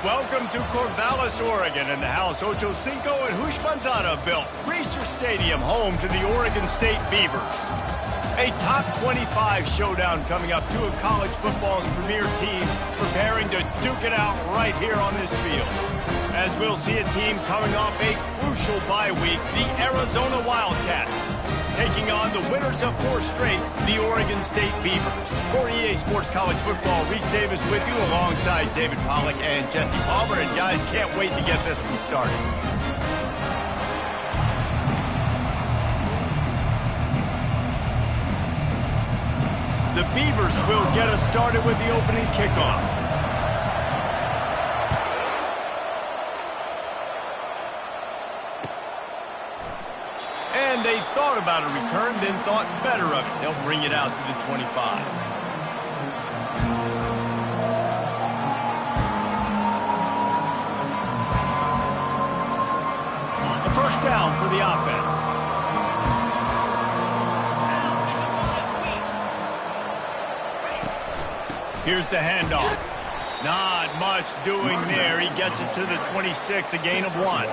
Welcome to Corvallis, Oregon, in the house Ocho Cinco and Hush Manzana built. Reser Stadium, home to the Oregon State Beavers. A top 25 showdown coming up. Two of college football's premier teams preparing to duke it out right here on this field. As we'll see a team coming off a crucial bye week, the Arizona Wildcats, taking on the winners of 4 straight, the Oregon State Beavers. For EA Sports College Football, Reese Davis with you alongside David Pollack and Jesse Palmer. And guys, can't wait to get this one started. The Beavers will get us started with the opening kickoff. And they thought about a return, then thought better of it. They'll bring it out to the 25. A first down for the offense. Here's the handoff. Not much doing there. He gets it to the 26, a gain of 1.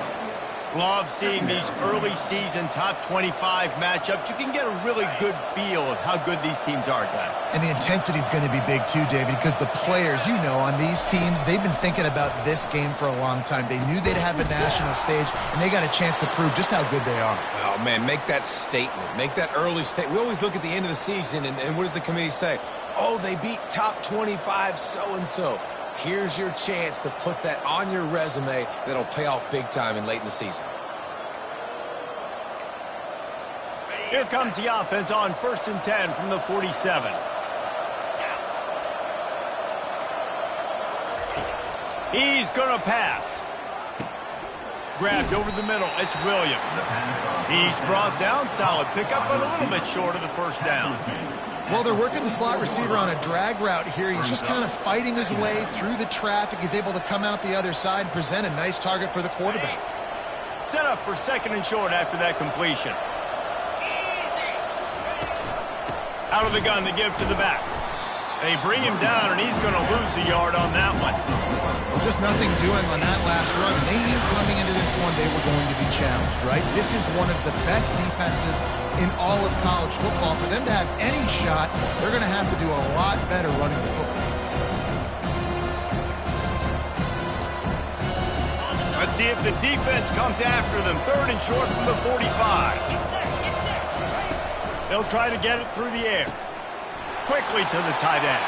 Love seeing these early season top 25 matchups. You can get a really good feel of how good these teams are, guys. And the intensity is going to be big too, David, because the players, you know, on these teams, they've been thinking about this game for a long time. They knew they'd have a national stage, and they got a chance to prove just how good they are. Oh, man, make that statement. Make that early statement. We always look at the end of the season, and what does the committee say? Oh, they beat top 25 so-and-so. Here's your chance to put that on your resume that'll pay off big time and late in the season. Here comes the offense on 1st and 10 from the 47. He's going to pass. Grabbed over the middle. It's Williams. He's brought down. Solid pickup, but a little bit short of the first down. Well, they're working the slot receiver on a drag route here. He's just kind of fighting his way through the traffic. He's able to come out the other side and present a nice target for the quarterback. Set up for 2nd and short after that completion. Out of the gun, they give to the back. They bring him down, and he's going to lose a yard on that one. Well, just nothing doing on that last run. They knew coming into this one they were going to be challenged, right? This is one of the best defenses in all of college football. For them to have any shot, they're going to have to do a lot better running the football. Let's see if the defense comes after them. 3rd and short from the 45. They'll try to get it through the air. Quickly to the tight end.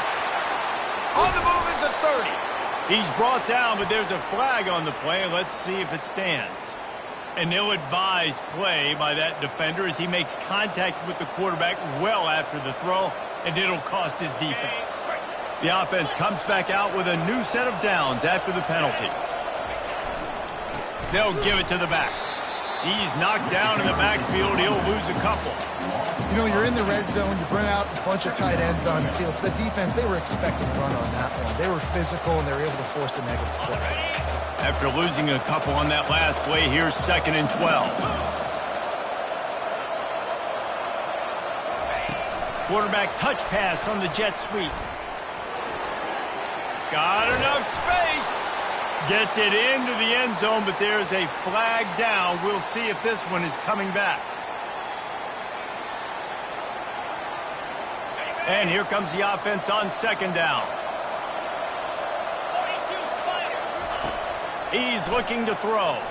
On the move at the 30. He's brought down, but there's a flag on the play. Let's see if it stands. An ill-advised play by that defender as he makes contact with the quarterback well after the throw, and it'll cost his defense. The offense comes back out with a new set of downs after the penalty. They'll give it to the back. He's knocked down in the backfield. He'll lose a couple. You know, you're in the red zone. You bring out a bunch of tight ends on the field. So the defense, they were expecting a run on that one. They were physical, and they were able to force the negative play. After losing a couple on that last play, here's 2nd and 12. Quarterback touch pass on the jet sweep. Got enough space. Gets it into the end zone, but there's a flag down. We'll see if this one is coming back. And here comes the offense on 2nd down. He's looking to throw.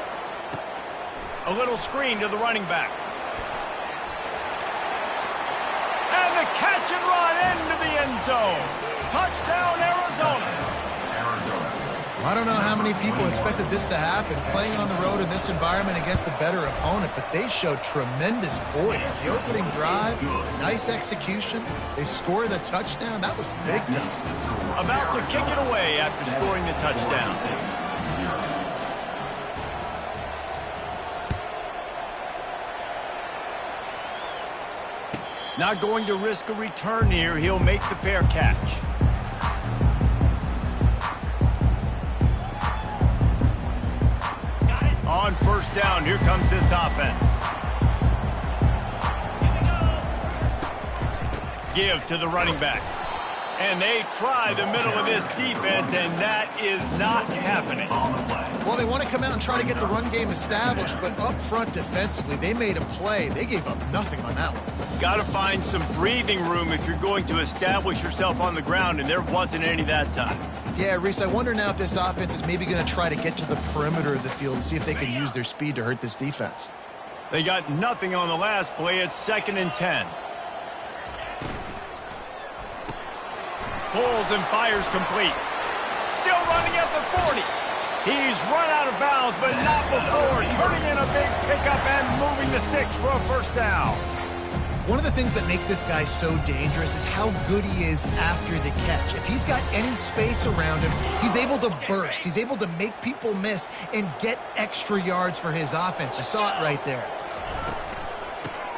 A little screen to the running back. And the catch and run into the end zone. Touchdown, Arizona. I don't know how many people expected this to happen, playing on the road in this environment against a better opponent, but they showed tremendous poise. The opening drive, nice execution. They scored a touchdown. That was big time. About to kick it away after scoring the touchdown. Not going to risk a return here. He'll make the fair catch. On 1st down, here comes this offense. Give to the running back. And they try the middle of this defense, and that is not happening. Well, they want to come out and try to get the run game established, but up front defensively, they made a play. They gave up nothing on that one. Got to find some breathing room if you're going to establish yourself on the ground, and there wasn't any that time. Yeah, Reese, I wonder now if this offense is maybe going to try to get to the perimeter of the field and see if they can use their speed to hurt this defense. They got nothing on the last play. It's 2nd and 10. Pulls and fires complete. Still running at the 40. He's run out of bounds, but not before turning in a big pickup and moving the sticks for a first down. One of the things that makes this guy so dangerous is how good he is after the catch. If he's got any space around him, he's able to burst. He's able to make people miss and get extra yards for his offense. You saw it right there.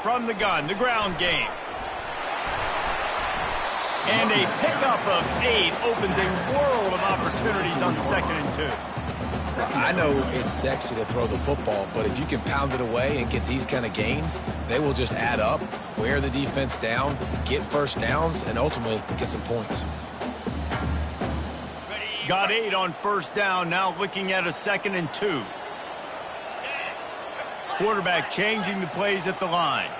From the gun, the ground game. And a pickup of 8 opens a world of opportunities on 2nd and 2. I know it's sexy to throw the football, but if you can pound it away and get these kind of gains, they will just add up, wear the defense down, get first downs, and ultimately get some points. Got 8 on first down, now looking at a 2nd and 2. Quarterback changing the plays at the line.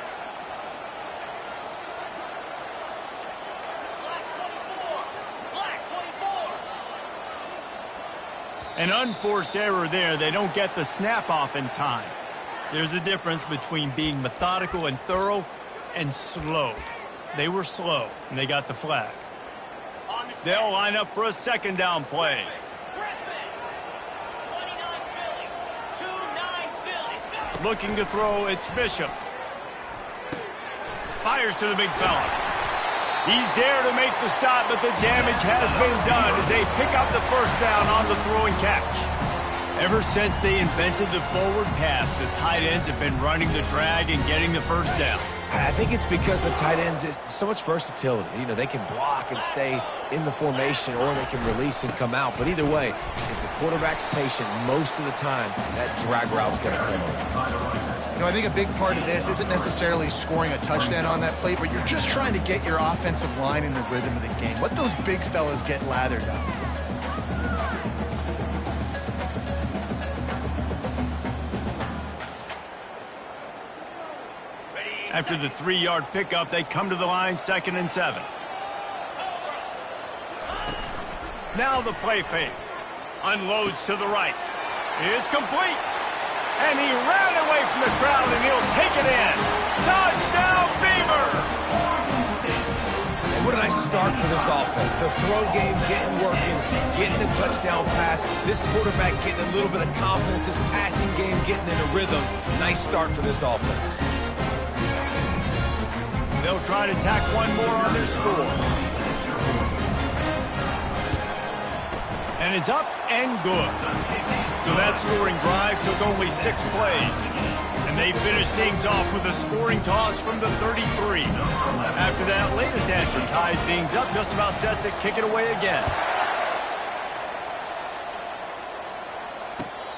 An unforced error there. They don't get the snap off in time. There's a difference between being methodical and thorough and slow. They were slow, and they got the flag. They'll line up for a 2nd down play. Looking to throw, it's Bishop. Fires to the big fella. He's there to make the stop, but the damage has been done as they pick up the first down on the throwing catch. Ever since they invented the forward pass, the tight ends have been running the drag and getting the first down. I think it's because the tight ends, is so much versatility. You know, they can block and stay in the formation, or they can release and come out. But either way, if the quarterback's patient most of the time, that drag route's going to come over. You know, I think a big part of this isn't necessarily scoring a touchdown on that play, but you're just trying to get your offensive line in the rhythm of the game. Let those big fellas get lathered up. After the 3-yard pickup, they come to the line, 2nd and 7. Now the play fake. Unloads to the right. It's complete. And he ran away from the crowd, and he'll take it in. Touchdown, Beaver! And what a nice start for this offense. The throw game getting working, getting the touchdown pass. This quarterback getting a little bit of confidence. This passing game getting in a rhythm. Nice start for this offense. They'll try to tack one more on their score. And it's up and good. So that scoring drive took only 6 plays. And they finished things off with a scoring toss from the 33. After that latest answer tied things up, just about set to kick it away again.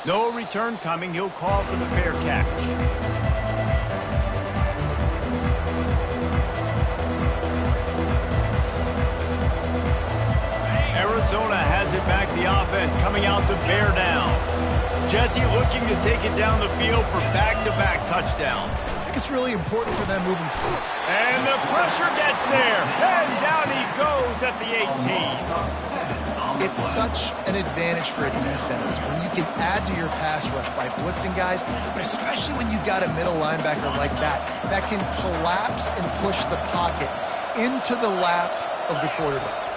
No return coming. He'll call for the fair catch. Arizona has it back, the offense coming out to bear down. Jesse looking to take it down the field for back-to-back touchdowns. I think it's really important for them moving forward. And the pressure gets there, and down he goes at the 18. It's such an advantage for a defense when you can add to your pass rush by blitzing guys, but especially when you've got a middle linebacker like that can collapse and push the pocket into the lap of the quarterback.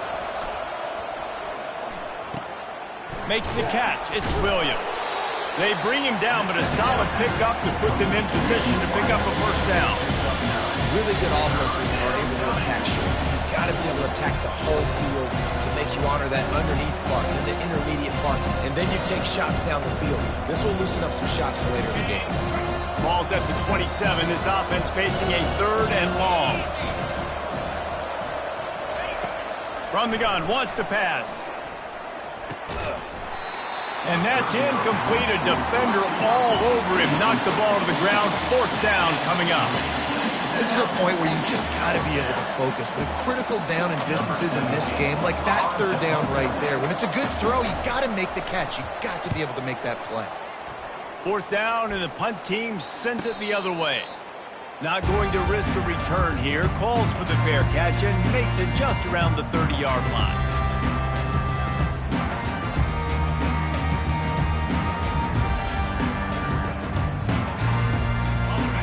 Makes the catch. It's Williams. They bring him down, but a solid pickup to put them in position to pick up a first down. Really good offenses are able to attack short. You've got to be able to attack the whole field to make you honor that underneath part and the intermediate part, and then you take shots down the field. This will loosen up some shots for later in the game. Ball's at the 27. This offense facing a 3rd and long. From the gun, wants to pass. And that's incomplete. A defender all over him. Knocked the ball to the ground. 4th down coming up. This is a point where you just got to be able to focus. The critical down and distances in this game, like that third down right there. When it's a good throw, you got to make the catch. You got to be able to make that play. Fourth down, and the punt team sends it the other way. Not going to risk a return here. Calls for the fair catch and makes it just around the 30-yard line.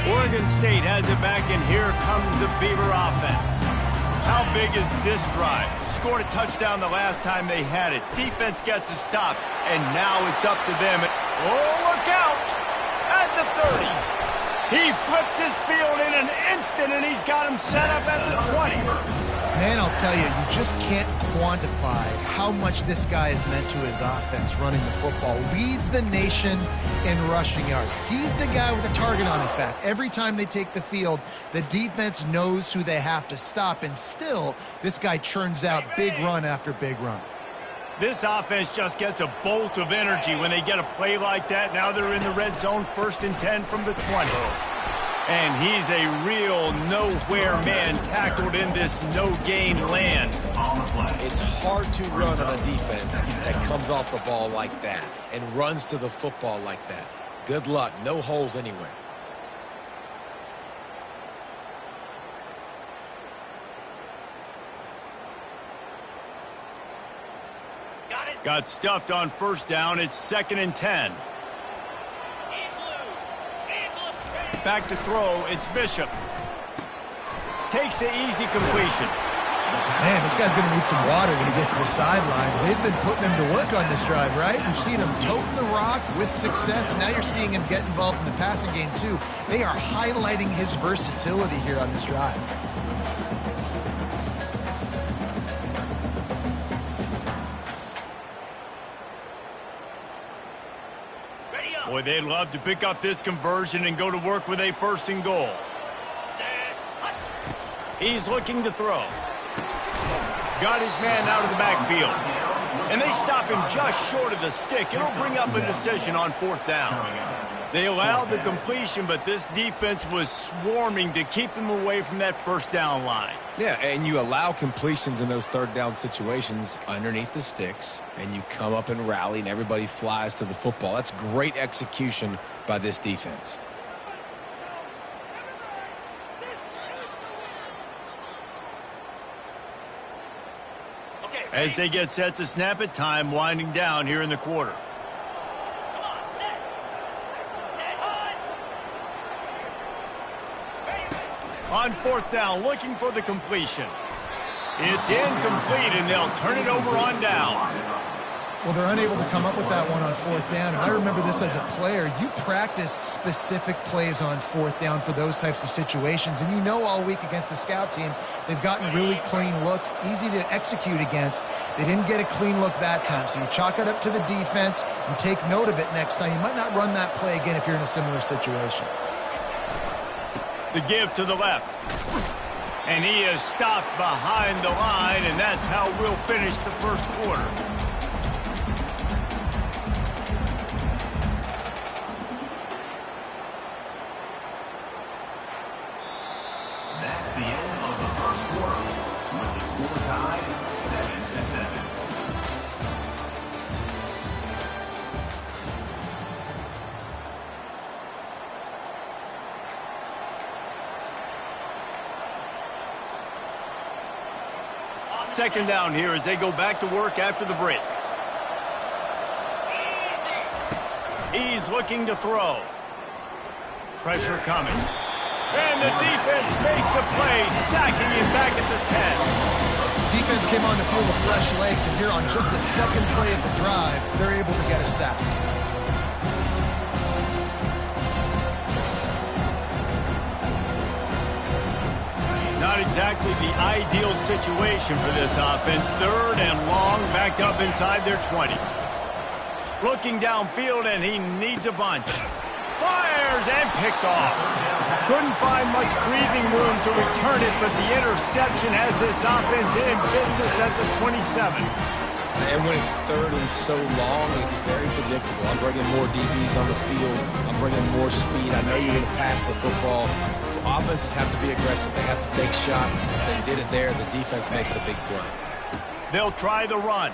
Oregon State has it back, and here comes the Beaver offense. How big is this drive? Scored a touchdown the last time they had it. Defense gets a stop, and now it's up to them. Oh, look out! At the 30. He flips his field in an instant, and he's got him set up at the 20. Man, I'll tell you, you just can't quantify how much this guy has meant to his offense running the football. Leads the nation in rushing yards. He's the guy with a target on his back. Every time they take the field, the defense knows who they have to stop, and still, this guy churns out big run after big run. This offense just gets a bolt of energy when they get a play like that. Now they're in the red zone, 1st and 10 from the 20. And he's a real nowhere man tackled in this no-gain land. It's hard to run on a defense that comes off the ball like that and runs to the football like that. Good luck. No holes anywhere. Got stuffed on 1st down. It's 2nd and 10. Back to throw. It's Bishop. Takes the easy completion. Man, this guy's going to need some water when he gets to the sidelines. They've been putting him to work on this drive, right? We've seen him toting the rock with success. Now you're seeing him get involved in the passing game, too. They are highlighting his versatility here on this drive. Boy, they'd love to pick up this conversion and go to work with a 1st and goal. He's looking to throw. Got his man out of the backfield. And they stop him just short of the stick. It'll bring up a decision on 4th down. They allowed the completion, but this defense was swarming to keep them away from that 1st down line. Yeah, and you allow completions in those 3rd down situations underneath the sticks, and you come up and rally, and everybody flies to the football. That's great execution by this defense. As they get set to snap it, time winding down here in the quarter. On 4th down, looking for the completion. It's incomplete, and they'll turn it over on downs. Well, they're unable to come up with that one on 4th down. And I remember this as a player. You practice specific plays on 4th down for those types of situations. And you know all week against the scout team, they've gotten really clean looks, easy to execute against. They didn't get a clean look that time. So you chalk it up to the defense. You take note of it next time. You might not run that play again if you're in a similar situation. The give to the left. And he is stopped behind the line, and that's how we'll finish the 1st quarter. That's the end of the 1st quarter, with the score tied 7-7. Second down here as they go back to work after the break. He's looking to throw. Pressure coming. And the defense makes a play, sacking him back at the 10. Defense came on to field with fresh legs, and here on just the 2nd play of the drive, they're able to get a sack. Not exactly the ideal situation for this offense. 3rd and long, back up inside their 20. Looking downfield, and he needs a bunch. Fires and picked off. Couldn't find much breathing room to return it, but the interception has this offense in business at the 27. And when it's third and so long, it's very predictable. I'm bringing more DBs on the field. I'm bringing more speed. I know you're going to pass the football. So offenses have to be aggressive. They have to take shots. They did it there. The defense makes the big play. They'll try the run.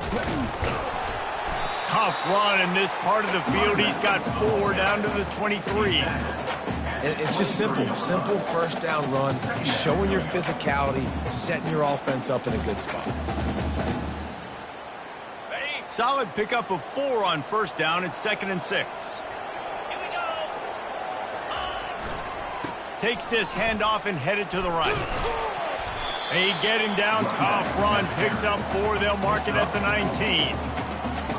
Tough run in this part of the field. He's got 4 down to the 23. And it's just simple. Simple first down run, showing your physicality, setting your offense up in a good spot. Solid pickup of 4 on first down. It's 2nd and 6. Takes this handoff and headed to the right. They get him down. Tough run. Picks up 4. They'll mark it at the 19.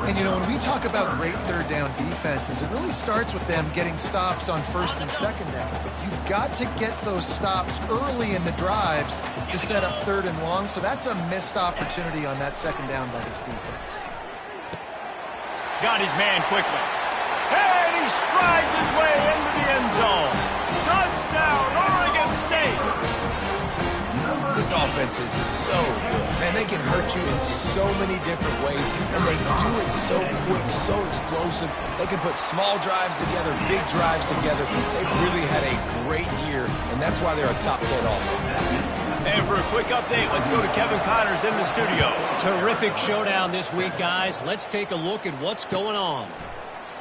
And, you know, when we talk about great third down defenses, it really starts with them getting stops on first and second down. You've got to get those stops early in the drives to set up third and long, so that's a missed opportunity on that second down by this defense. Got his man quickly. And he strides his way into the end zone. Touchdown, Oregon State! This offense is so good. Man, they can hurt you in so many different ways, and they do it so quick, so explosive. They can put small drives together, big drives together. They've really had a great year, and that's why they're a top 10 offense. And for a quick update, let's go to Kevin Connors in the studio. Terrific showdown this week, guys. Let's take a look at what's going on.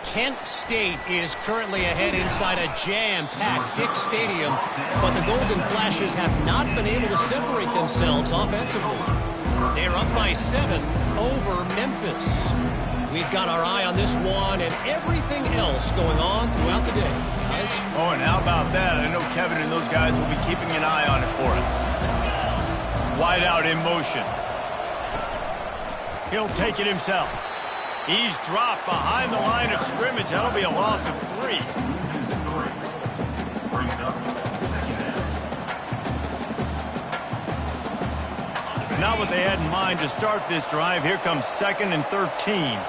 Kent State is currently ahead inside a jam-packed Dick's Stadium, but the Golden Flashes have not been able to separate themselves offensively. They're up by 7 over Memphis. We've got our eye on this one and everything else going on throughout the day, guys. Oh, and how about that? I know Kevin and those guys will be keeping an eye on it for us. Wide out in motion. He'll take it himself. He's dropped behind the line of scrimmage. That'll be a loss of 3. Not what they had in mind to start this drive. Here comes 2nd and 13.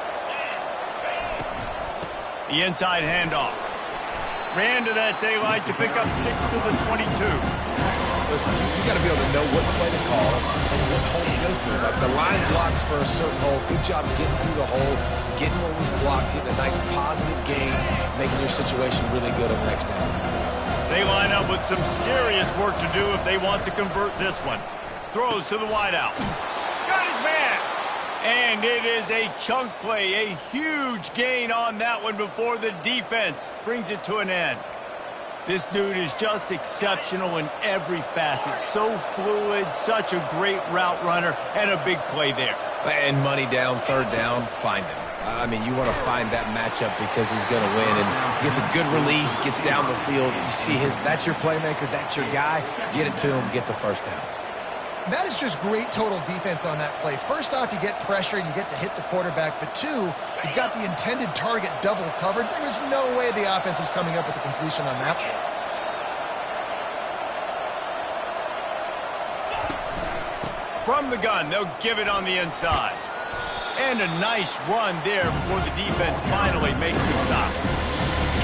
The inside handoff. Ran to that daylight to pick up 6 to the 22. Listen, you got to be able to know what play to call and what hole to go through. Like the line blocks for a certain hole. Good job getting through the hole, getting what was blocked, getting a nice positive gain, making your situation really good on next down. They line up with some serious work to do if they want to convert this one. Throws to the wideout. Got his man. And it is a chunk play, a huge gain on that one before the defense brings it to an end. This dude is just exceptional in every facet. So fluid, such a great route runner, and a big play there. And money down, third down, find him. I mean, you want to find that matchup because he's going to win. And gets a good release, gets down the field. You see that's your playmaker, that's your guy. Get it to him, get the first down. That is just great total defense on that play. First off, you get pressure and you get to hit the quarterback. But 2, you've got the intended target double covered. There was no way the offense was coming up with a completion on that play. From the gun, they'll give it on the inside. And a nice run there before the defense finally makes the stop.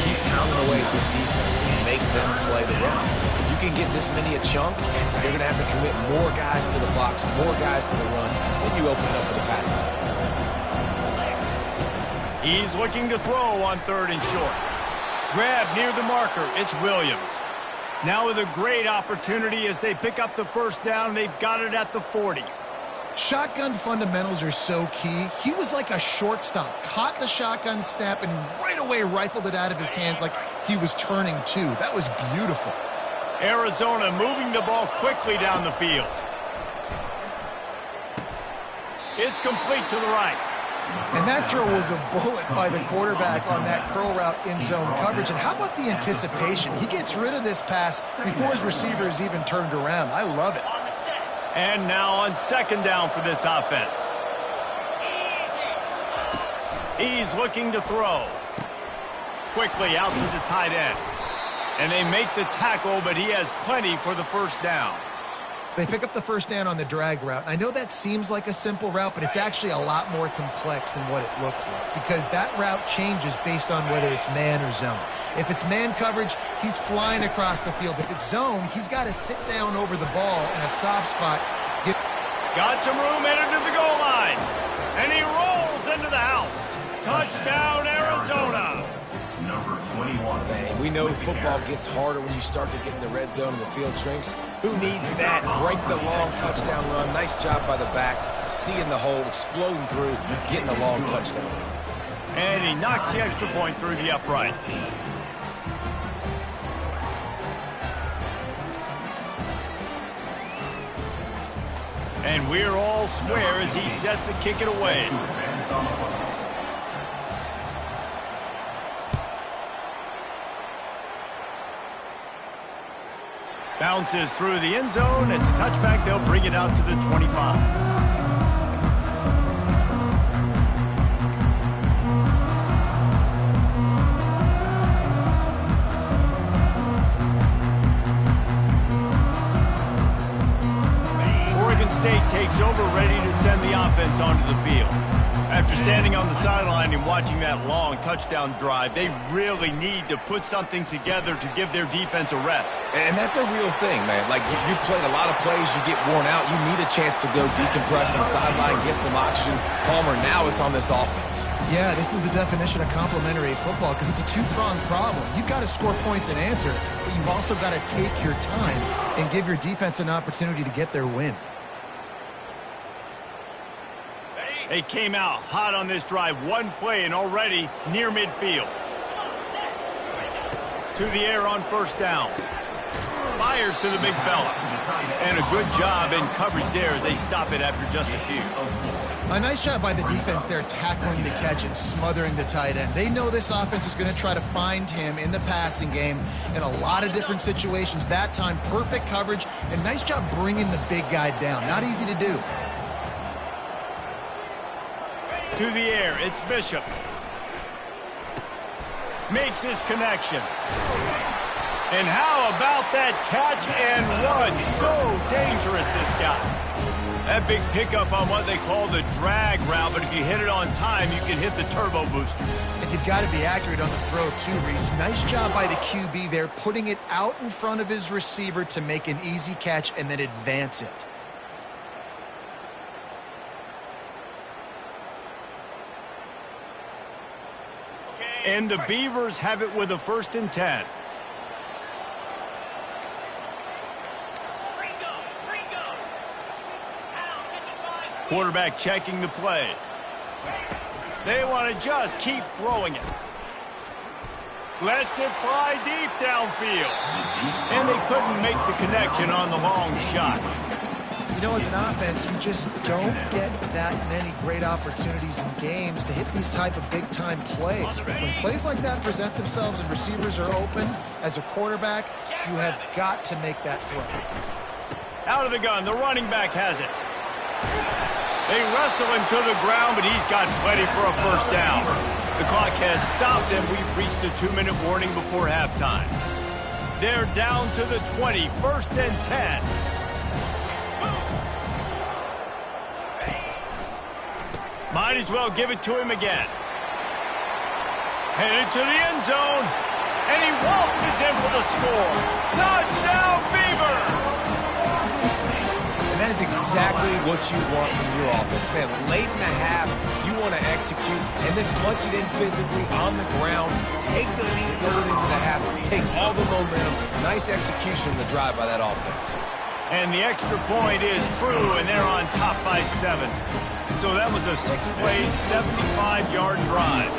Keep pounding away at this defense and make them play the run. If you can get this many a chunk, they're going to have to commit more guys to the box, more guys to the run. Then you open it up for the passing. He's looking to throw on 3rd and short. Grab near the marker. It's Williams. Now with a great opportunity as they pick up the first down. They've got it at the 40. Shotgun fundamentals are so key. He was like a shortstop. Caught the shotgun snap and right away rifled it out of his hands like he was turning too. That was beautiful. Arizona moving the ball quickly down the field. It's complete to the right. And that throw was a bullet by the quarterback on that curl route in zone coverage. And how about the anticipation? He gets rid of this pass before his receiver is even turned around. I love it. And now on 2nd down for this offense. He's looking to throw. Quickly out to the tight end. And they make the tackle, but he has plenty for the first down. They pick up the first down on the drag route. I know that seems like a simple route, but it's actually a lot more complex than what it looks like because that route changes based on whether it's man or zone. If it's man coverage, he's flying across the field. If it's zone, he's got to sit down over the ball in a soft spot. Got some room, headed to the goal line. And he rolls into the house. Touchdown, Arizona. Number 21. Man, we know football gets harder when you start to get in the red zone and the field shrinks. Who needs that? Break the long touchdown run. Nice job by the back. Seeing the hole, exploding through, getting a long touchdown. And he knocks the extra point through the uprights. And we're all square as he's set to kick it away. Bounces through the end zone. It's a touchback. They'll bring it out to the 25. State takes over, ready to send the offense onto the field. After standing on the sideline and watching that long touchdown drive, they really need to put something together to give their defense a rest. And that's a real thing, man. Like, you played a lot of plays, you get worn out, you need a chance to go decompress on the sideline, get some oxygen. Palmer, now it's on this offense. Yeah, this is the definition of complementary football because it's a two-pronged problem. You've got to score points and answer, but you've also got to take your time and give your defense an opportunity to get their win. They came out hot on this drive. One play and already near midfield. To the air on first down. Fires to the big fella. And a good job in coverage there as they stop it after just a few. A nice job by the defense there tackling the catch and smothering the tight end. They know this offense is going to try to find him in the passing game in a lot of different situations. That time, perfect coverage and nice job bringing the big guy down. Not easy to do. To the air, it's Bishop. Makes his connection. And how about that catch and run? So dangerous, this guy. That big pickup on what they call the drag route, but if you hit it on time, you can hit the turbo booster. And you've got to be accurate on the throw, too, Reese. Nice job by the QB there, putting it out in front of his receiver to make an easy catch and then advance it. And the Beavers have it with a 1st and 10. Quarterback checking the play. They want to just keep throwing it. Lets it fly deep downfield. And they couldn't make the connection on the long shot. You know, as an offense, you just don't get that many great opportunities in games to hit these type of big-time plays. When plays like that present themselves and receivers are open, as a quarterback, you have got to make that throw. Out of the gun, the running back has it. They wrestle him to the ground, but he's got plenty for a 1st down. The clock has stopped, and we've reached the 2-minute warning before halftime. They're down to the 20, 1st and 10. Might as well give it to him again. Headed to the end zone. And he waltzes in for the score. Touchdown, Beavers! And that is exactly what you want from your offense, man. Late in the half, you want to execute and then punch it in physically on the ground. Take the lead early into the half. Take all the momentum. Nice execution on the drive by that offense. And the extra point is true, and they're on top by 7. So that was a 6-play, 75-yard drive.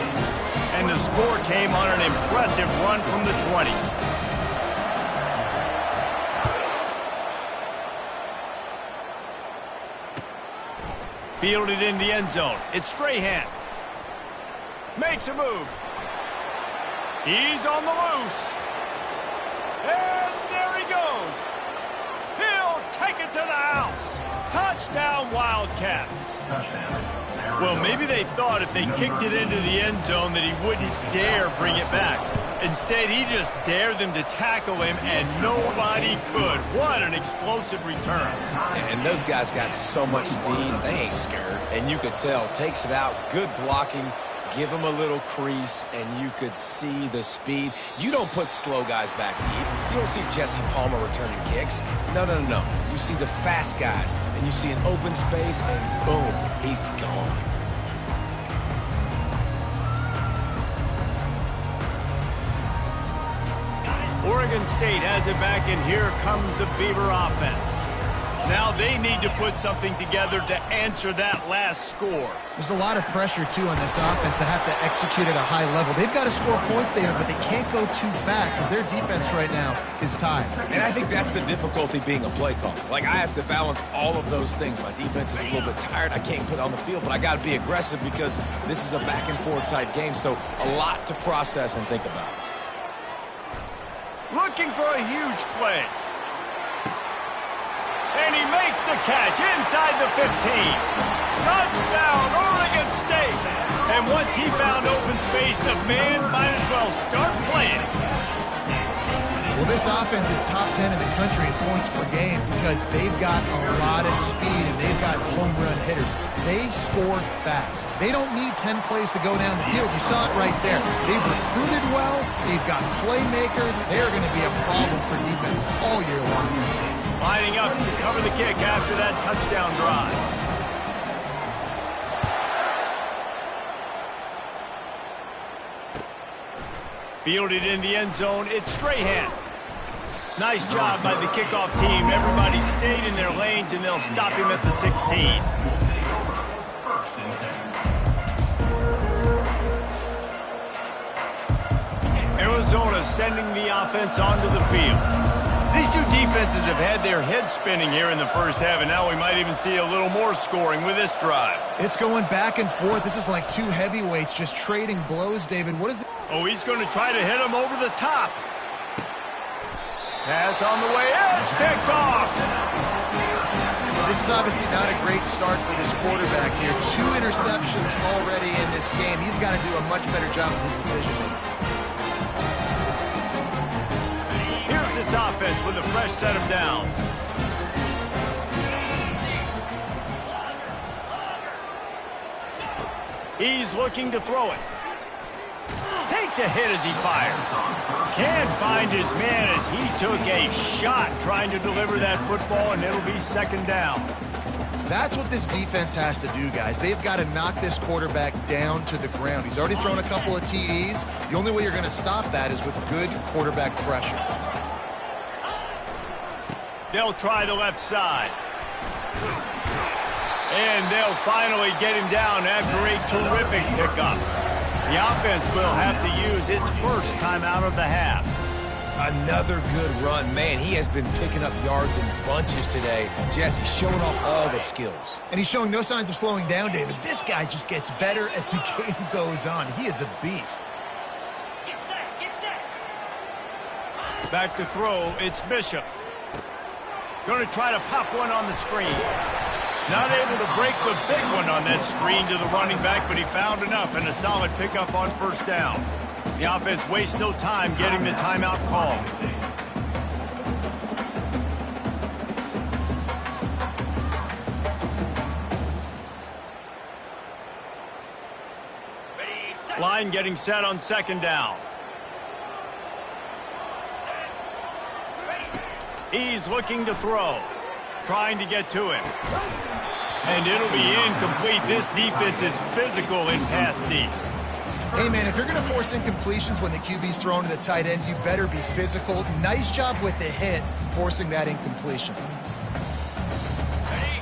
And the score came on an impressive run from the 20. Fielded in the end zone. It's Strahan. Makes a move. He's on the loose. And there he goes. He'll take it to the house. Touchdown, Wildcats. Well, maybe they thought if they kicked it into the end zone that he wouldn't dare bring it back. Instead, he just dared them to tackle him, and nobody could. What an explosive return. And those guys got so much speed, they ain't scared. And you could tell, takes it out, good blocking, give him a little crease, and you could see the speed. You don't put slow guys back deep. You don't see Jesse Palmer returning kicks. No. You see the fast guys, and you see an open space, and boom, he's gone. Oregon State has it back, and here comes the Beaver offense. Now they need to put something together to answer that last score. There's a lot of pressure, too, on this offense to have to execute at a high level. They've got to score points, David, but they can't go too fast because their defense right now is tied. And I think that's the difficulty being a play caller. Like, I have to balance all of those things. My defense is a little bit tired. I can't put it on the field, but I got to be aggressive because this is a back-and-forth type game, so a lot to process and think about. Looking for a huge play. And he makes the catch inside the 15. Touchdown, Oregon State. And once he found open space, the man might as well start playing. Well, this offense is top 10 in the country in points per game because they've got a lot of speed and they've got home run hitters. They score fast. They don't need 10 plays to go down the field. You saw it right there. They've recruited well. They've got playmakers. They're going to be a problem for defense all year long. Lining up to cover the kick after that touchdown drive. Fielded in the end zone, it's Strahan. Nice job by the kickoff team. Everybody stayed in their lanes, and they'll stop him at the 16. Arizona sending the offense onto the field. These two defenses have had their heads spinning here in the first half, and now we might even see a little more scoring with this drive. It's going back and forth. This is like two heavyweights just trading blows, David. What is it? Oh, he's going to try to hit him over the top. Pass on the way. It's picked off. This is obviously not a great start for this quarterback here. 2 interceptions already in this game. He's got to do a much better job with his decision-making. This offense with a fresh set of downs. He's looking to throw it. Takes a hit as he fires. Can't find his man as he took a shot trying to deliver that football, and it'll be second down. That's what this defense has to do, guys. They've got to knock this quarterback down to the ground. He's already thrown a couple of TDs. The only way you're going to stop that is with good quarterback pressure. They'll try the left side. And they'll finally get him down after a terrific pickup. The offense will have to use its first timeout of the half. Another good run. Man, he has been picking up yards in bunches today. Jesse showing off all the skills. And he's showing no signs of slowing down, David. This guy just gets better as the game goes on. He is a beast. Get set, get set. Back to throw, it's Bishop. Going to try to pop one on the screen. Not able to break the big one on that screen to the running back, but he found enough and a solid pickup on first down. The offense wastes no time getting the timeout call. Line getting set on second down. He's looking to throw, trying to get to him. And it'll be incomplete. This defense is physical in pass deep. Hey, man, if you're going to force incompletions when the QB's thrown to the tight end, you better be physical. Nice job with the hit, forcing that incompletion.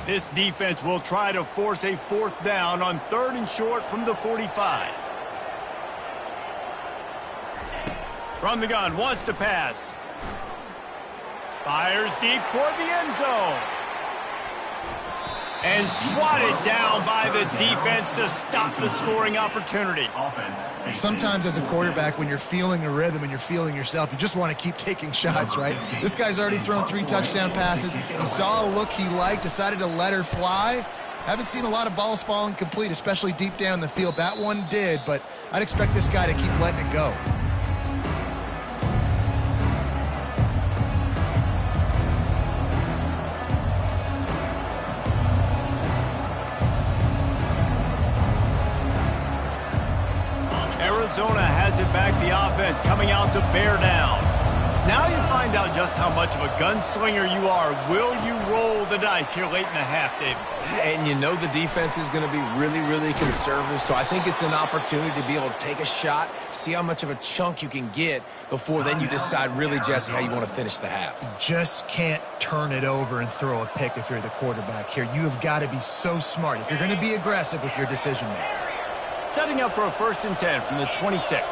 This defense will try to force a fourth down on 3rd and short from the 45. From the gun, wants to pass. Fires deep toward the end zone. And swatted down by the defense to stop the scoring opportunity. Sometimes as a quarterback, when you're feeling a rhythm and you're feeling yourself, you just want to keep taking shots, right? This guy's already thrown 3 touchdown passes. He saw a look he liked, decided to let her fly. Haven't seen a lot of balls falling complete, especially deep down the field. That one did, but I'd expect this guy to keep letting it go. Arizona has it back, the offense coming out to bear down. Now you find out just how much of a gunslinger you are. Will you roll the dice here late in the half, David. And you know the defense is going to be really, really conservative, so I think it's an opportunity to be able to take a shot, see how much of a chunk you can get before then you decide really, Jesse, how you want to finish the half. You just can't turn it over and throw a pick if you're the quarterback here. You have got to be so smart if you're going to be aggressive with your decision making. Setting up for a 1st and 10 from the 26.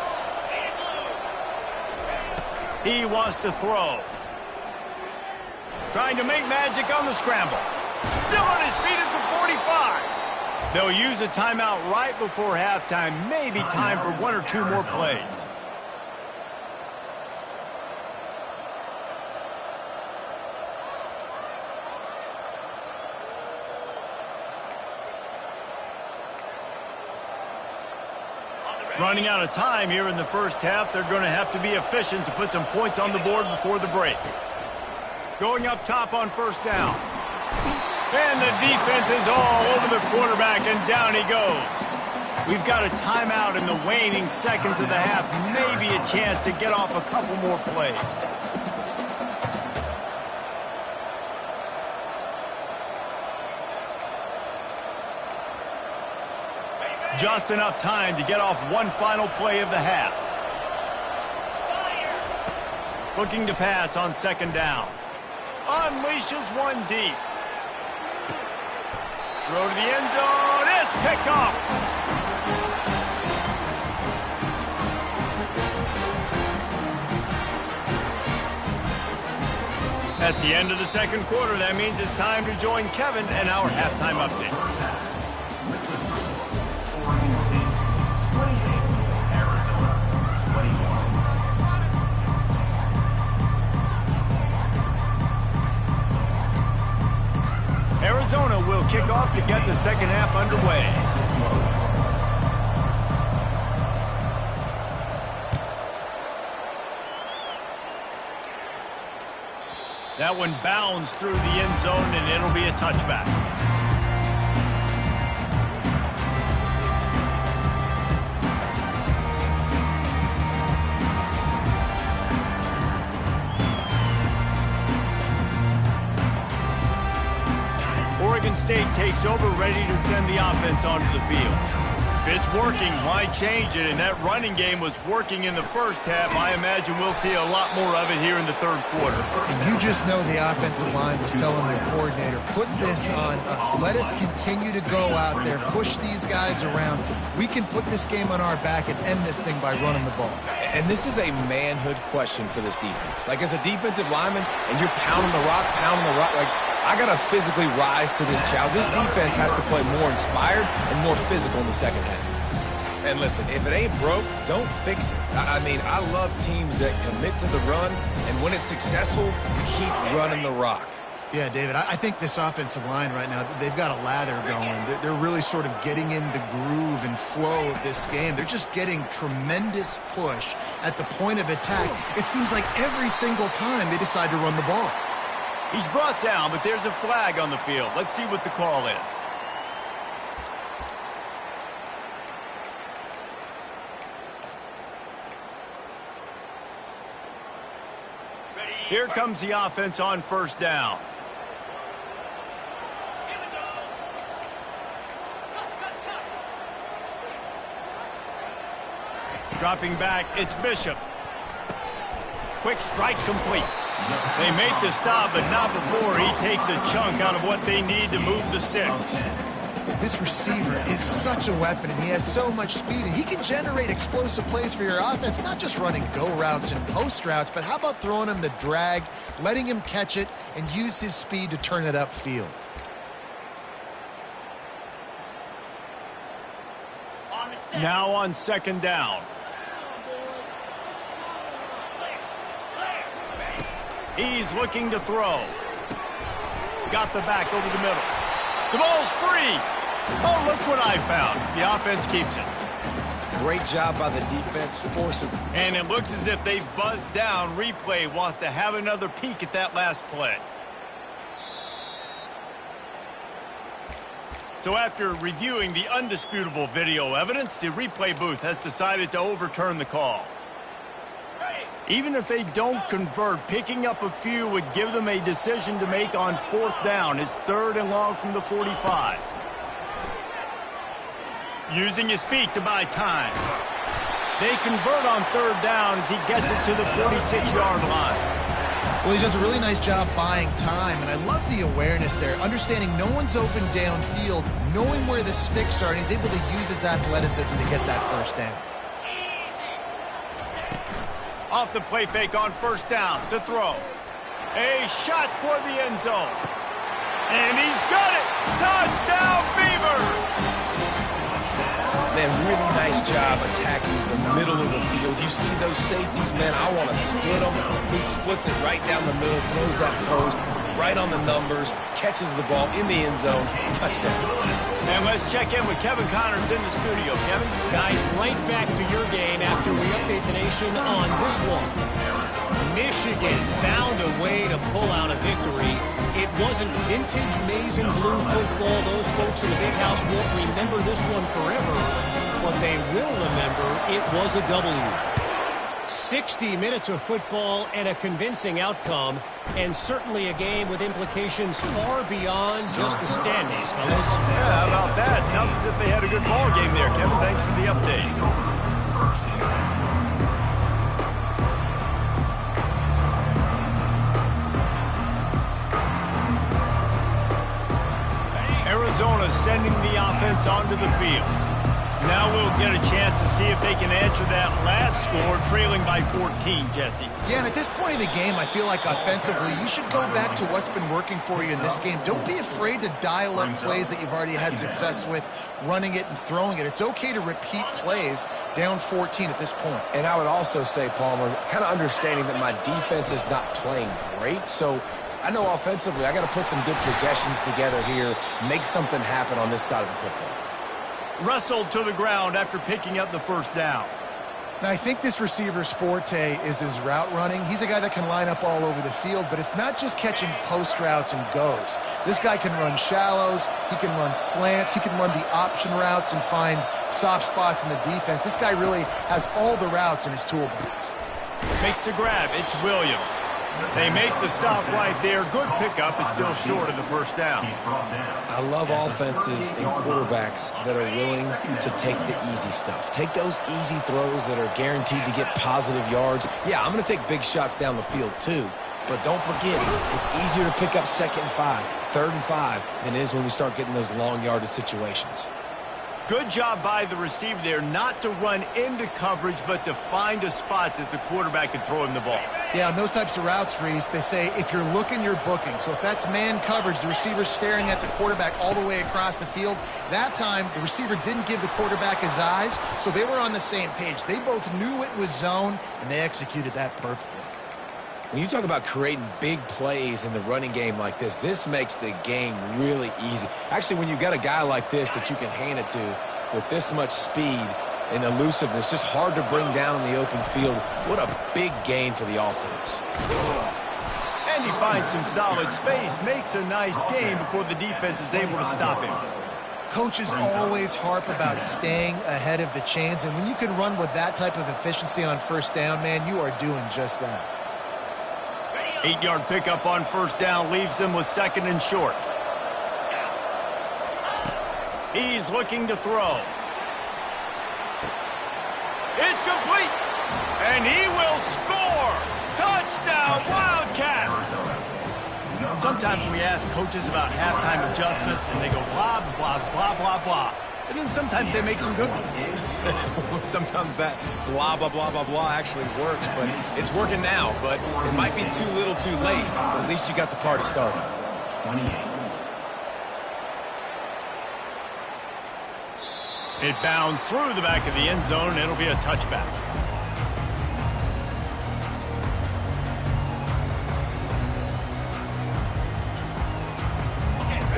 He wants to throw. Trying to make magic on the scramble. Still on his feet at the 45. They'll use a timeout right before halftime. Maybe time for 1 or 2 more plays. Running out of time here in the first half. They're going to have to be efficient to put some points on the board before the break. Going up top on 1st down. And the defense is all over the quarterback, and down he goes. We've got a timeout in the waning seconds of the half. Maybe a chance to get off a couple more plays. Just enough time to get off one final play of the half. Looking to pass on 2nd down. Unleashes one deep. Throw to the end zone. It's picked off. That's the end of the 2nd quarter. That means it's time to join Kevin and our halftime update. Arizona will kick off to get the 2nd half underway. That one bounds through the end zone, and it'll be a touchback. Oregon State takes over, ready to send the offense onto the field. If it's working, why change it? And that running game was working in the first half. I imagine we'll see a lot more of it here in the 3rd quarter. And you just know the offensive line was telling their coordinator, put this on us. Let us continue to go out there, push these guys around. We can put this game on our back and end this thing by running the ball. And this is a manhood question for this defense. Like, as a defensive lineman, and you're pounding the rock, like, I got to physically rise to this challenge. This defense has to play more inspired and more physical in the 2nd half. And listen, if it ain't broke, don't fix it. I mean, I love teams that commit to the run, and when it's successful, keep running the rock. Yeah, David, I think this offensive line right now, they've got a lather going. They're really sort of getting in the groove and flow of this game. They're just getting tremendous push at the point of attack. It seems like every single time they decide to run the ball. He's brought down, but there's a flag on the field. Let's see what the call is. Here comes the offense on 1st down. Dropping back, it's Bishop. Quick strike complete. They make the stop, but not before he takes a chunk out of what they need to move the sticks. This receiver is such a weapon, and he has so much speed, and he can generate explosive plays for your offense, not just running go routes and post routes, but how about throwing him the drag, letting him catch it, and use his speed to turn it upfield. Now on 2nd down. He's looking to throw. Got the back over the middle. The ball's free. Oh, look what I found. The offense keeps it. Great job by the defense, forcing. And it looks as if they've buzzed down. Replay wants to have another peek at that last play. So after reviewing the undisputable video evidence, the replay booth has decided to overturn the call. Even if they don't convert, picking up a few would give them a decision to make on 4th down. It's 3rd and long from the 45. Using his feet to buy time. They convert on 3rd down as he gets it to the 46-yard line. Well, he does a really nice job buying time, and I love the awareness there, understanding no one's open downfield, knowing where the sticks are, and he's able to use his athleticism to get that 1st down. Off the play fake on 1st down to throw. A shot toward the end zone. And he's got it! Touchdown, Beavers! Man, really nice job attacking the middle of the field. You see those safeties, man, I want to split them. He splits it right down the middle, throws that post, right on the numbers, catches the ball in the end zone, touchdown. And let's check in with Kevin Connors in the studio. Kevin? Guys, right back to your game after we update the nation on this one. Michigan found a way to pull out a victory. It wasn't vintage maize and blue football. Those folks in the big house won't remember this one forever, but they will remember it was a W. 60 minutes of football and a convincing outcome, and certainly a game with implications far beyond just the standings, fellas. Yeah, how about that? Sounds as if they had a good ball game there, Kevin. Thanks for the update. Arizona sending the offense onto the field. Now we'll get a chance to see if they can answer that last score, trailing by 14, Jesse. Yeah, and at this point in the game, I feel like offensively, you should go back to what's been working for you in this game. Don't be afraid to dial up plays that you've already had success with, running it and throwing it. It's okay to repeat plays down 14 at this point. And I would also say, Palmer, kind of understanding that my defense is not playing great, so I know offensively I got to put some good possessions together here, make something happen on this side of the football. Wrestled to the ground after picking up the 1st down. Now, I think this receiver's forte is his route running. He's a guy that can line up all over the field, but it's not just catching post routes and goes. This guy can run shallows, he can run slants, he can run the option routes and find soft spots in the defense. This guy really has all the routes in his toolbox. Makes the grab. It's Williams. They make the stop right there. Good pickup. It's still short of the 1st down. I love offenses and quarterbacks that are willing to take the easy stuff. Take those easy throws that are guaranteed to get positive yards. Yeah, I'm going to take big shots down the field too. But don't forget, it's easier to pick up 2nd and 5, 3rd and 5 than it is when we start getting those long yardage situations. Good job by the receiver there not to run into coverage, but to find a spot that the quarterback can throw him the ball. Yeah, on those types of routes, Reese, they say if you're looking, you're booking. So if that's man coverage, the receiver's staring at the quarterback all the way across the field. That time, the receiver didn't give the quarterback his eyes, so they were on the same page. They both knew it was zone, and they executed that perfectly. When you talk about creating big plays in the running game like this makes the game really easy. Actually, when you got a guy like this that you can hand it to with this much speed and elusiveness, just hard to bring down in the open field, what a big gain for the offense. And he finds some solid space, makes a nice gain before the defense is able to stop him. Coaches always harp about staying ahead of the chains, and when you can run with that type of efficiency on 1st down, man, you are doing just that. 8-yard pickup on 1st down leaves them with 2nd and short. He's looking to throw. It's complete. And he will score. Touchdown, Wildcats. Sometimes we ask coaches about halftime adjustments, and they go blah, blah, blah, blah, blah. And then sometimes they make some good ones. Sometimes that blah, blah, blah, blah, blah actually works, but it's working now. But it might be too little too late. But at least you got the party started. 28. It bounds through the back of the end zone, and it'll be a touchback.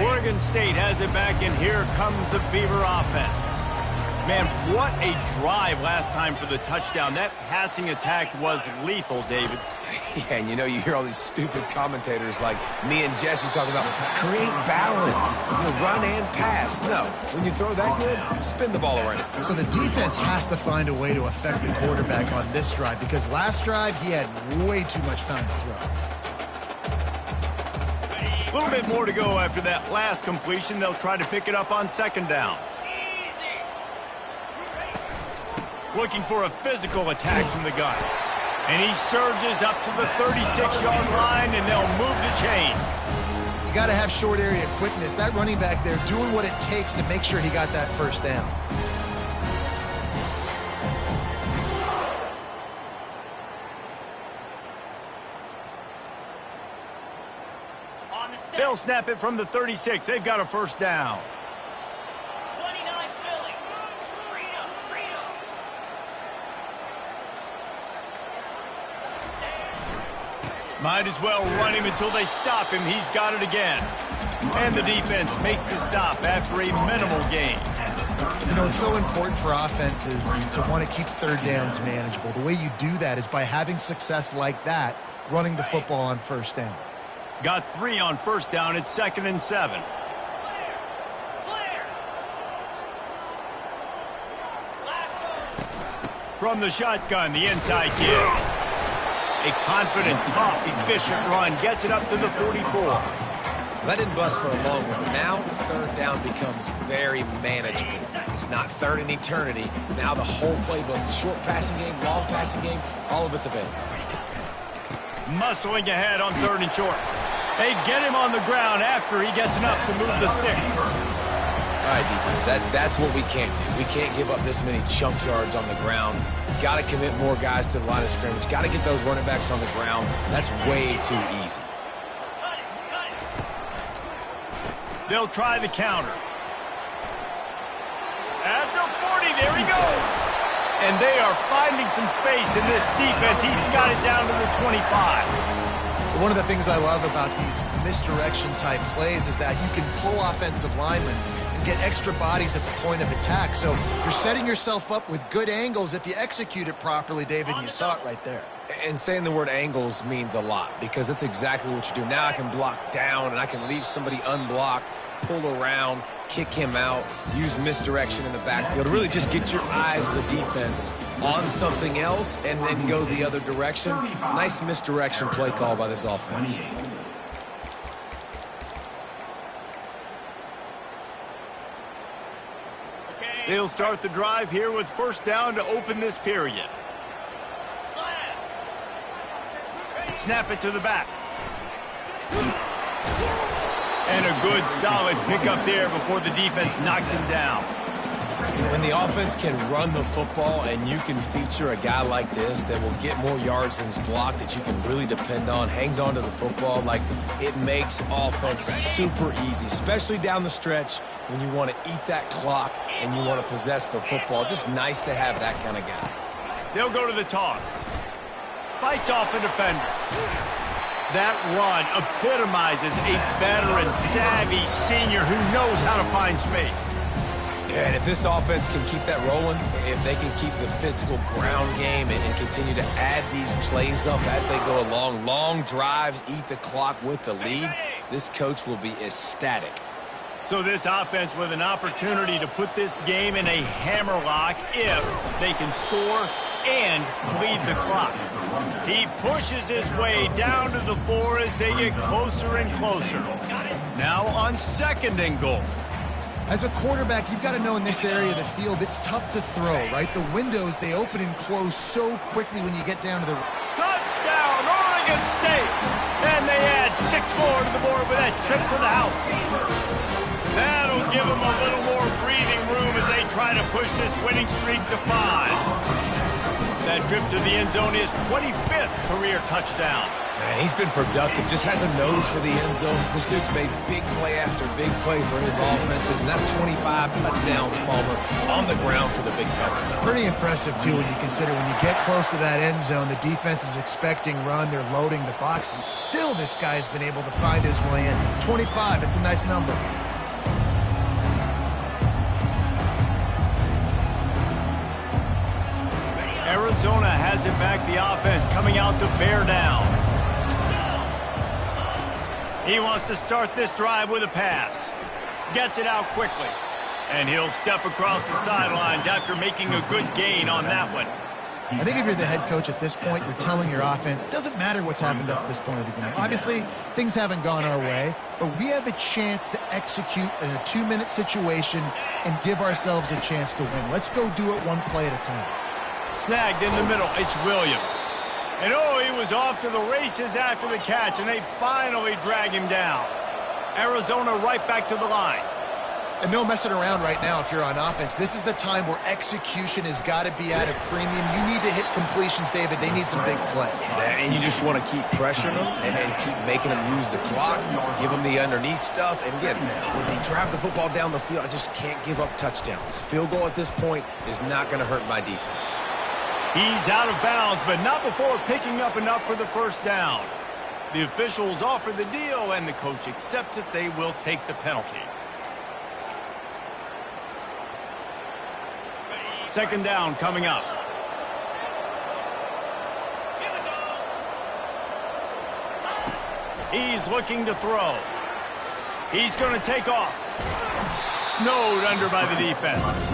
Oregon State has it back, and here comes the Beaver offense. Man, what a drive last time for the touchdown. That passing attack was lethal, David. Yeah, and you hear all these stupid commentators like me and Jesse talking about create balance, run and pass. No, when you throw that good, spin the ball around. So the defense has to find a way to affect the quarterback on this drive, because last drive he had way too much time to throw. A little bit more to go after that last completion. They'll try to pick it up on second down. Looking for a physical attack from the gun. And he surges up to the 36-yard line, and they'll move the chains. You got to have short area quickness. That running back there doing what it takes to make sure he got that first down. They'll snap it from the 36. They've got a first down. 29 Philly. Freedom. Might as well run him until they stop him. He's got it again. And the defense makes the stop after a minimal gain. It's so important for offenses to want to keep third downs manageable. The way you do that is by having success like that, running the football on first down. Got 3 on first down. It's 2nd and 7. From the shotgun, the inside kick. A confident, tough, efficient run gets it up to the 44. That didn't bust for a long one. Now third down becomes very manageable. It's not third in eternity. Now the whole playbook, short passing game, long passing game, all of it's available. Muscling ahead on 3rd and short. They get him on the ground after he gets enough to move the sticks. All right, defense, that's what we can't do. We can't give up this many chunk yards on the ground. Got to commit more guys to the line of scrimmage. Got to get those running backs on the ground. That's way too easy. They'll try the counter. At the 40, there he goes. And they are finding some space in this defense. He's got it down to the 25. One of the things I love about these misdirection-type plays is that you can pull offensive linemen and get extra bodies at the point of attack. So you're setting yourself up with good angles if you execute it properly, David, and you saw it right there. And saying the word angles means a lot, because that's exactly what you do. Now I can block down, and I can leave somebody unblocked, pull around, kick him out, use misdirection in the backfield. Really just get your eyes as a defense on something else and then go the other direction. Nice misdirection play call by this offense. They'll start the drive here with first down to open this period. Snap it to the back. And a good, solid pickup there before the defense knocks him down. When the offense can run the football and you can feature a guy like this that will get more yards than his block, that you can really depend on, hangs on to the football, like, it makes offense super easy, especially down the stretch when you want to eat that clock and you want to possess the football. Just nice to have that kind of guy. They'll go to the toss. Fights off a defender. That run epitomizes a veteran, savvy senior who knows how to find space. Yeah, and if this offense can keep that rolling, if they can keep the physical ground game and continue to add these plays up as they go along, long drives, eat the clock with the lead, this coach will be ecstatic. So this offense with an opportunity to put this game in a hammerlock if they can score and bleed the clock. He pushes his way down to the 4 as they get closer and closer. Now on 2nd and goal. As a quarterback, you've got to know in this area of the field, it's tough to throw, right? The windows, they open and close so quickly when you get down to the... Touchdown, Oregon State! And they add 6 more to the board with that trip to the house. That'll give them a little more breathing room as they try to push this winning streak to 5. That trip to the end zone is 25th career touchdown. Man, he's been productive, just has a nose for the end zone. This dude's made big play after big play for his offenses, and that's 25 touchdowns, Palmer, on the ground for the big fella. Pretty impressive, too, when you consider when you get close to that end zone, the defense is expecting run, they're loading the box, and still this guy's been able to find his way in. 25, it's a nice number. Arizona has it back, the offense coming out to bear down. He wants to start this drive with a pass. Gets it out quickly. And he'll step across the sidelines after making a good gain on that one. I think if you're the head coach at this point, you're telling your offense, it doesn't matter what's happened up to this point of the game. Obviously, things haven't gone our way, but we have a chance to execute in a 2-minute situation and give ourselves a chance to win. Let's go do it one play at a time. Snagged in the middle, it's Williams. And oh, he was off to the races after the catch, and they finally drag him down. Arizona right back to the line. And no messing around right now if you're on offense. This is the time where execution has got to be at a premium. You need to hit completions, David. They need some big plays. And you just want to keep pressuring them and keep making them use the clock, give them the underneath stuff. And again, when they drive the football down the field, I just can't give up touchdowns. Field goal at this point is not going to hurt my defense. He's out of bounds, but not before picking up enough for the first down. The officials offer the deal, and the coach accepts it. They will take the penalty. Second down coming up. He's looking to throw. He's going to take off. Snowed under by the defense.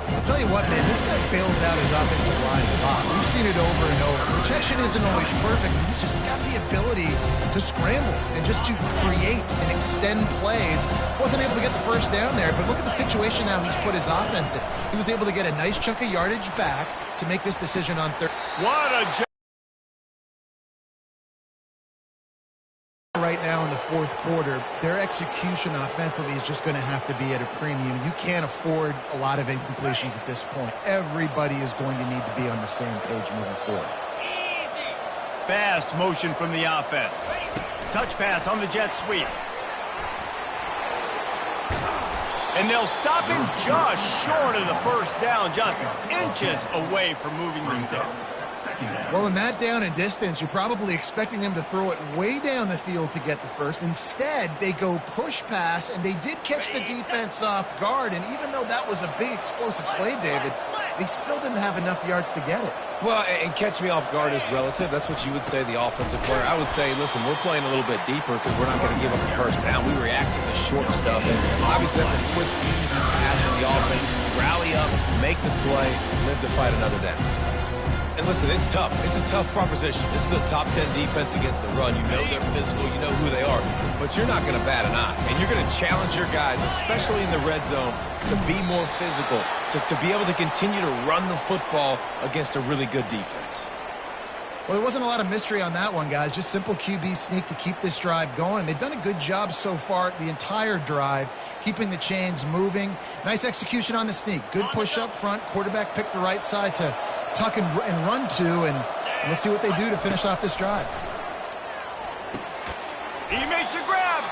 I'll tell you what, man, this guy bails out his offensive line a lot. We've seen it over and over. Protection isn't always perfect, but he's just got the ability to scramble and just to create and extend plays. Wasn't able to get the first down there, but look at the situation now he's put his offense in. He was able to get a nice chunk of yardage back to make this decision on third. What a job. Right now in the fourth quarter, their execution offensively is just going to have to be at a premium. You can't afford a lot of incompletions at this point. Everybody is going to need to be on the same page moving forward. Fast motion from the offense. Touch pass on the jet sweep. And they'll stop him just short of the first down, just inches away from moving the sticks. Well, in that down and distance, you're probably expecting him to throw it way down the field to get the first. Instead, they go push pass, and they did catch the defense off guard. And even though that was a big explosive play, David, they still didn't have enough yards to get it. Well, and catch me off guard is relative. That's what you would say, the offensive player. I would say, listen, we're playing a little bit deeper because we're not going to give up the first down. We react to the short stuff, and obviously that's a quick, easy pass from the offense. Rally up, make the play, live to fight another down. And listen, it's tough. It's a tough proposition. This is the top 10 defense against the run. You know they're physical. You know who they are. But you're not going to bat an eye. And you're going to challenge your guys, especially in the red zone, to be more physical, to be able to continue to run the football against a really good defense. Well, there wasn't a lot of mystery on that one, guys. Just simple QB sneak to keep this drive going. They've done a good job so far the entire drive, keeping the chains moving. Nice execution on the sneak. Good push up front. Quarterback picked the right side to tuck and run to, and we'll see what they do to finish off this drive. He makes a grab,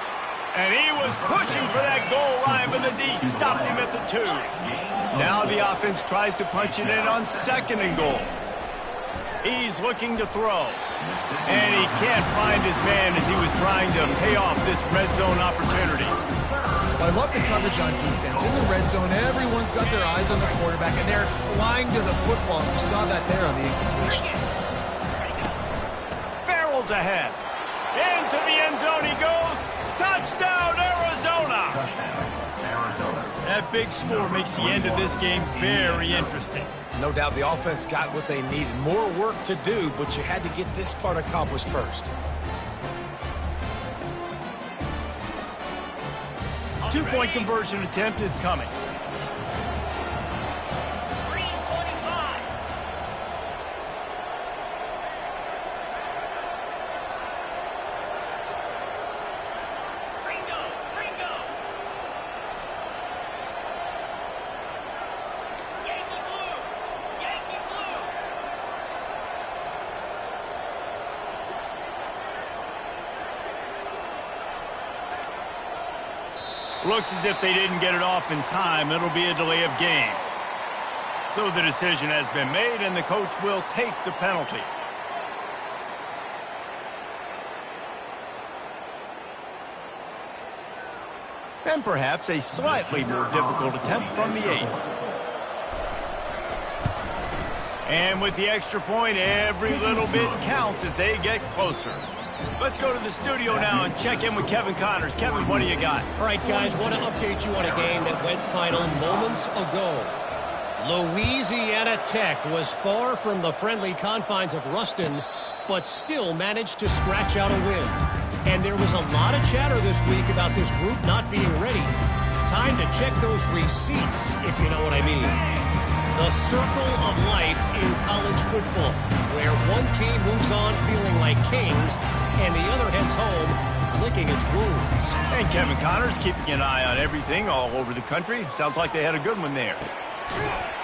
and he was pushing for that goal line, but the D stopped him at the 2. Now the offense tries to punch it in on second and goal. He's looking to throw, and he can't find his man as he was trying to pay off this red zone opportunity. I love the coverage on defense. In the red zone, everyone's got their eyes on the quarterback, and they're flying to the football. You saw that there on the incompletion. Barrels ahead. Into the end zone he goes. Touchdown, Arizona! That big score makes the end of this game very interesting. No doubt the offense got what they needed. More work to do, but you had to get this part accomplished first. 2-point conversion attempt is coming. Looks as if they didn't get it off in time. It'll be a delay of game. So the decision has been made, and the coach will take the penalty. And perhaps a slightly more difficult attempt from the 8. And with the extra point, every little bit counts as they get closer. Let's go to the studio now and check in with Kevin Connors. Kevin, what do you got? All right, guys, want to update you on a game that went final moments ago. Louisiana Tech was far from the friendly confines of Ruston, but still managed to scratch out a win. And there was a lot of chatter this week about this group not being ready. Time to check those receipts, if you know what I mean. The circle of life in college football, where one team moves on feeling like kings, and the other heads home licking its wounds. And Kevin Connors keeping an eye on everything all over the country. Sounds like they had a good one there.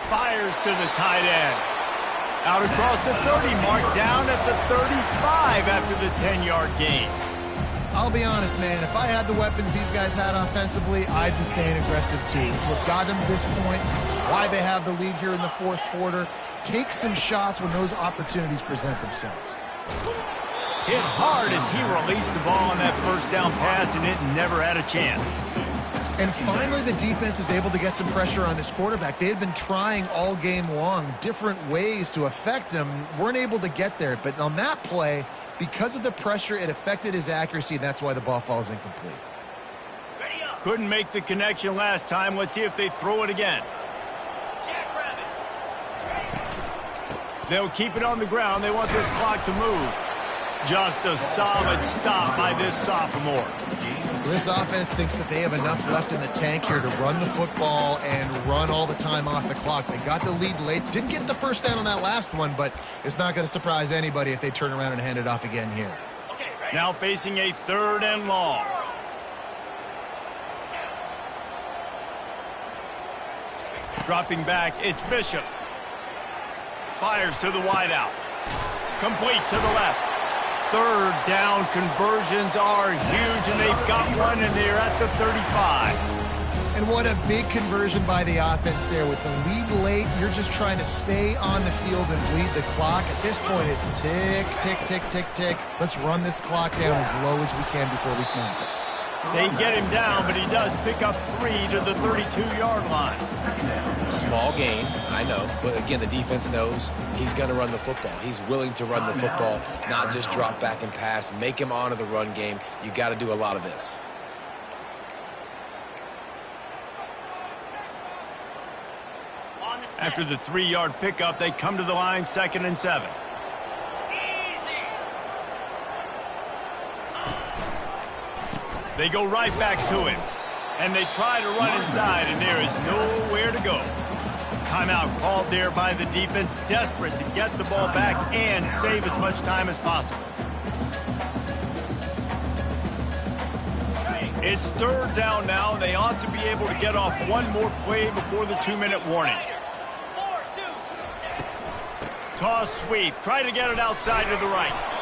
Fires to the tight end. Out across the 30 mark, down at the 35 after the 10-yard gain. I'll be honest, man, if I had the weapons these guys had offensively, I'd be staying aggressive too. It's what got them to this point. It's why they have the lead here in the fourth quarter. Take some shots when those opportunities present themselves. Hit hard as he released the ball on that first down pass, and it never had a chance. And finally, the defense is able to get some pressure on this quarterback. They had been trying all game long different ways to affect him. Weren't able to get there. But on that play, because of the pressure, it affected his accuracy, and that's why the ball falls incomplete. Couldn't make the connection last time. Let's see if they throw it again. They'll keep it on the ground. They want this clock to move. Just a solid stop by this sophomore. This offense thinks that they have enough left in the tank here to run the football and run all the time off the clock. They got the lead late. Didn't get the first down on that last one, but it's not going to surprise anybody if they turn around and hand it off again here. Now facing a 3rd and long. Dropping back, it's Bishop. Fires to the wideout. Complete to the left. 3rd down conversions are huge, and they've got one, and they're at the 35. And what a big conversion by the offense there. With the lead late, you're just trying to stay on the field and bleed the clock. At this point, it's tick, tick, tick, tick, tick. Let's run this clock down as low as we can before we snap it. They get him down, but he does pick up 3 to the 32-yard line. Small gain, I know, but again, the defense knows he's going to run the football. He's willing to run the football, not just drop back and pass, make him honor the run game. You got to do a lot of this. After the 3-yard pickup, they come to the line, 2nd and 7. They go right back to him, and they try to run inside, and there is nowhere to go. Timeout called there by the defense, desperate to get the ball back and save as much time as possible. It's 3rd down now, and they ought to be able to get off one more play before the 2-minute warning. Toss sweep, try to get it outside to the right.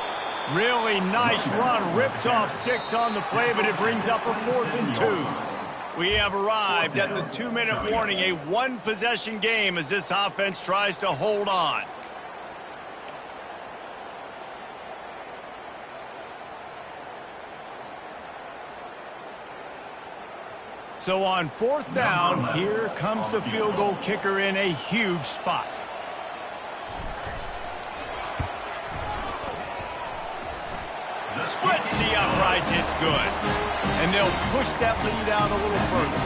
Really nice run, rips off 6 on the play, but it brings up a 4th and 2. We have arrived at the 2-minute warning, a one-possession game as this offense tries to hold on. So on 4th down, here comes the field goal kicker in a huge spot. Splits the uprights, it's good. And they'll push that lead out a little further.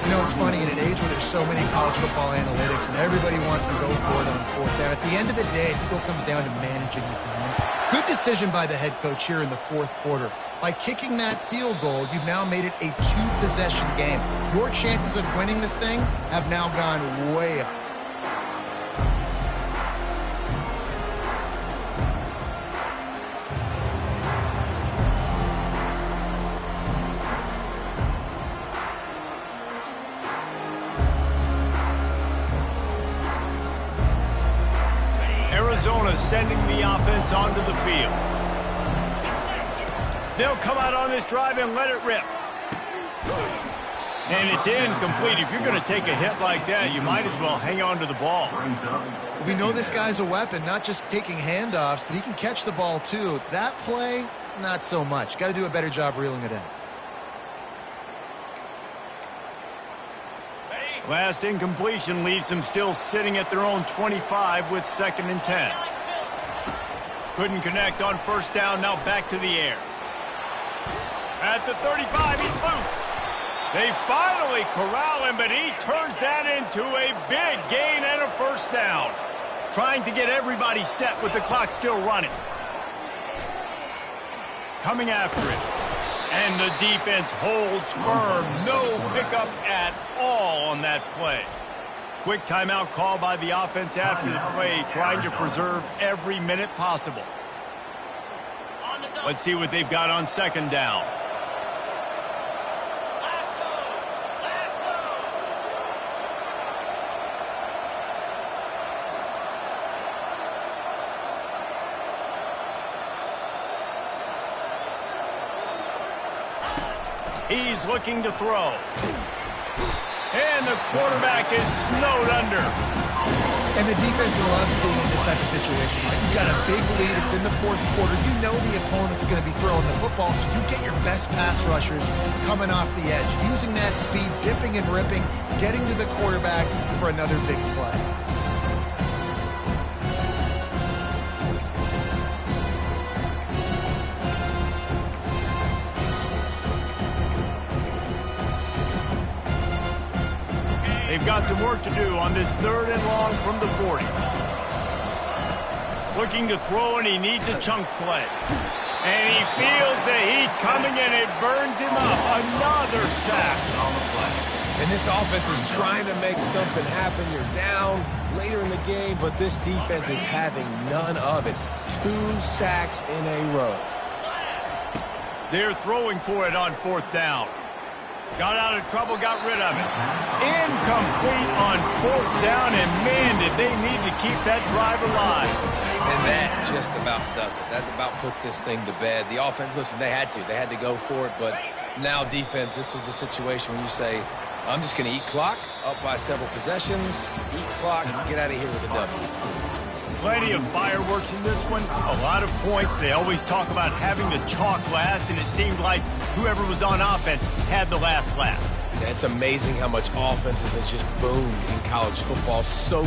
You know, it's funny, in an age where there's so many college football analytics and everybody wants to go for it on 4th down, at the end of the day, it still comes down to managing the game. Good decision by the head coach here in the 4th quarter. By kicking that field goal, you've now made it a 2-possession game. Your chances of winning this thing have now gone way up. Arizona sending the offense onto the field. They'll come out on this drive and let it rip. And it's incomplete. If you're going to take a hit like that, you might as well hang on to the ball. We know this guy's a weapon, not just taking handoffs, but he can catch the ball too. That play, not so much. Got to do a better job reeling it in. Last incompletion leaves them still sitting at their own 25 with 2nd and 10. Couldn't connect on 1st down, now back to the air. At the 35, he's loose. They finally corral him, but he turns that into a big gain and a 1st down. Trying to get everybody set with the clock still running. Coming after it. And the defense holds firm. No pickup at all on that play. Quick timeout call by the offense after the play, trying to preserve every minute possible. Let's see what they've got on 2nd down. He's looking to throw. And the quarterback is snowed under. And the defense loves being in this type of situation. You've got a big lead. It's in the 4th quarter. You know the opponent's going to be throwing the football, so you get your best pass rushers coming off the edge, using that speed, dipping and ripping, getting to the quarterback for another big play. They've got some work to do on this 3rd and long from the 40. Looking to throw, and he needs a chunk play. And he feels the heat coming, and it burns him up. Another sack. And this offense is trying to make something happen. You're down later in the game, but this defense is having none of it. 2 sacks in a row. They're throwing for it on 4th down. Got out of trouble, got rid of it. Incomplete on 4th down, and man, did they need to keep that drive alive. And that just about does it. That about puts this thing to bed. The offense, listen, they had to go for it, but now defense, this is the situation where you say, I'm just going to eat clock, up by several possessions, eat clock, and get out of here with a W. Plenty of fireworks in this one, a lot of points. They always talk about having the chalk last, and it seemed like whoever was on offense had the last laugh. It's amazing how much offense has just boomed in college football. So